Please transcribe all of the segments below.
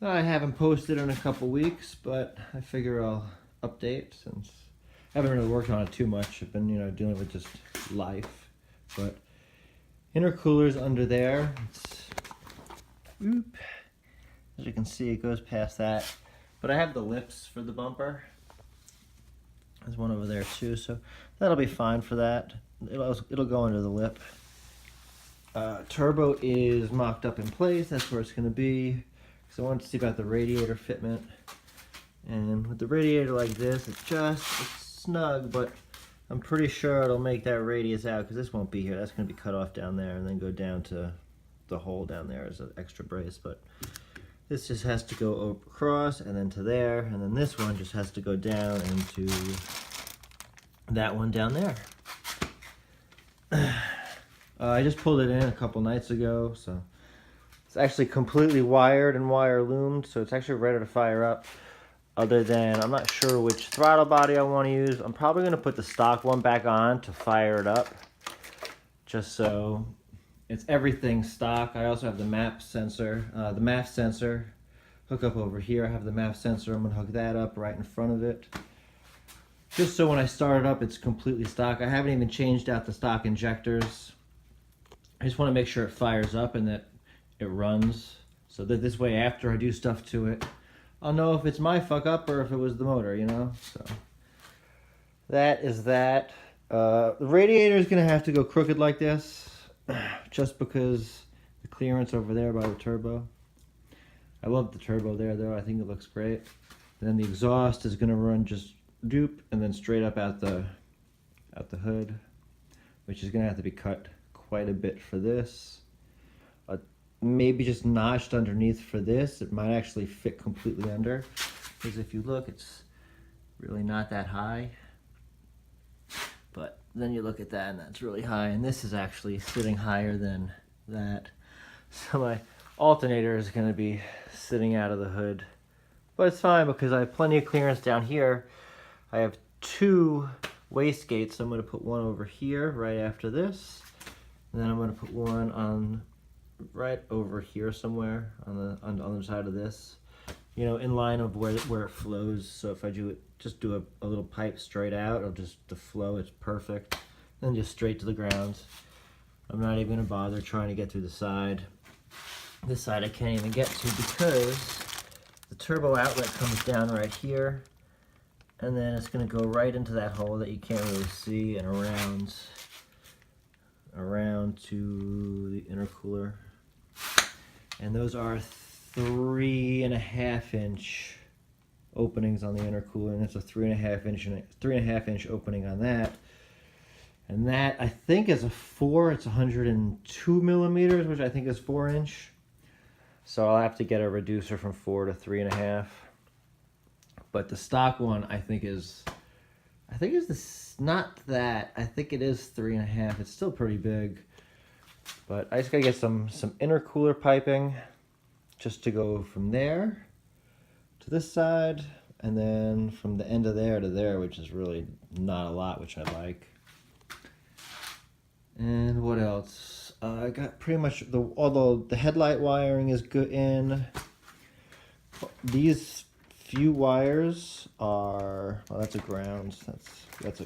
I haven't posted in a couple weeks, but I figure I'll update since I haven't really worked on it too much. I've been, dealing with just life. But intercooler's under there. As you can see, it goes past that. But I have the lips for the bumper. There's one over there too, so that'll be fine for that. It'll go under the lip. Turbo is mocked up in place. That's where it's going to be. So I wanted to see about the radiator fitment. And with the radiator like this, it's snug, but I'm pretty sure it'll make that radius out because this won't be here. That's going to be cut off down there and then go down to the hole down there as an extra brace. But this just has to go across and then to there, and then this one just has to go down into that one down there. I just pulled it in a couple nights ago, so it's actually completely wired and wire loomed, so it's actually ready to fire up. Other than, I'm not sure which throttle body I want to use. I'm probably going to put the stock one back on to fire it up, just so it's everything stock. I also have the MAP sensor, hook up over here. I have the MAP sensor. I'm going to hook that up right in front of it, just so when I start it up, it's completely stock. I haven't even changed out the stock injectors. I just want to make sure it fires up and that it runs, so that this way after I do stuff to it, I'll know if it's my fuck up or if it was the motor, So that is that. The radiator is going to have to go crooked like this, just because the clearance over there by the turbo. I love the turbo there though. I think it looks great. Then the exhaust is going to run just doop and then straight up out the hood, which is going to have to be cut quite a bit for this. Maybe just notched underneath for this. It might actually fit completely under, because if you look, it's really not that high. But then you look at that and that's really high, and this is actually sitting higher than that. So my alternator is going to be sitting out of the hood. But it's fine because I have plenty of clearance down here. I have two wastegates, so I'm going to put one over here right after this. And then I'm going to put one on right over here somewhere on the other side of this, in line of where it flows. So if I just do a little pipe straight out, the flow is perfect. Then just straight to the ground. I'm not even going to bother trying to get through the side. This side I can't even get to because the turbo outlet comes down right here, and then it's going to go right into that hole that you can't really see and around to the intercooler. And those are 3.5 inch openings on the intercooler, and it's a 3.5 inch opening on that. And that I think is a 4. It's 102 millimeters, which I think is 4 inch. So I'll have to get a reducer from 4 to 3.5. But the stock one I think is not that. I think it is 3.5. It's still pretty big. But I just gotta get some intercooler piping just to go from there to this side, and then from the end of there to there, which is really not a lot, which I like. And what else? I got pretty much although the headlight wiring is good in. These few wires are, well, that's a ground. That's a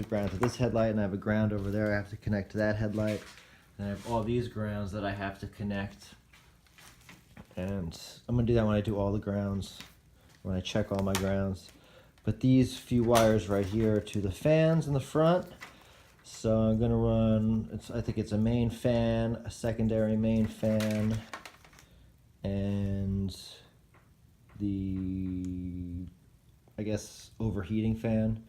ground to this headlight, and I have a ground over there. I have to connect to that headlight. And I have all these grounds that I have to connect. And I'm going to do that when I do all the grounds, when I check all my grounds. But these few wires right here are to the fans in the front. So I'm going to run, I think it's a main fan, a secondary main fan, and the, I guess, overheating fan.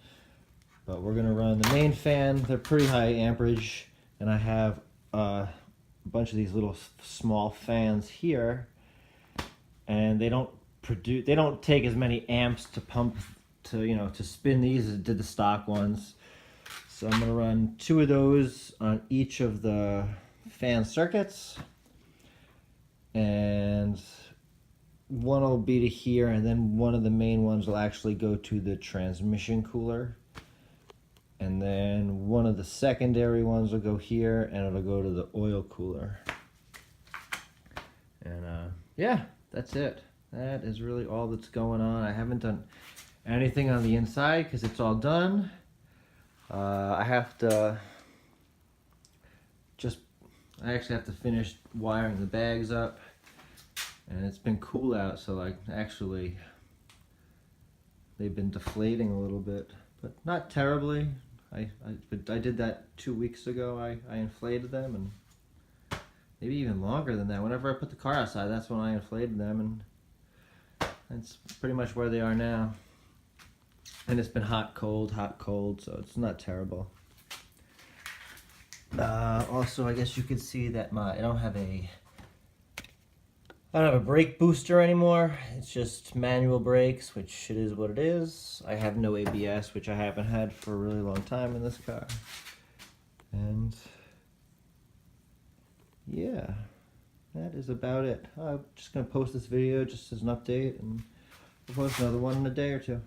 But we're going to run the main fan. They're pretty high amperage, and I have a bunch of these little small fans here, and they don't take as many amps to pump to spin these as did the stock ones. So I'm going to run 2 of those on each of the fan circuits, and one will be to here, and then one of the main ones will actually go to the transmission cooler. And then one of the secondary ones will go here, and it'll go to the oil cooler. And yeah, that's it. that is really all that's going on. I haven't done anything on the inside because it's all done. I actually have to finish wiring the bags up, and it's been cool out, so like actually they've been deflating a little bit, but not terribly. But I did that 2 weeks ago. I inflated them, and maybe even longer than that. Whenever I put the car outside, that's when I inflated them, and that's pretty much where they are now. And it's been hot, cold, so it's not terrible. Also, I guess you could see that I don't have a brake booster anymore. It's just manual brakes, which it is what it is. I have no ABS, which I haven't had for a really long time in this car. And yeah, that is about it. I'm just gonna post this video just as an update, and I'll post another one in a day or two.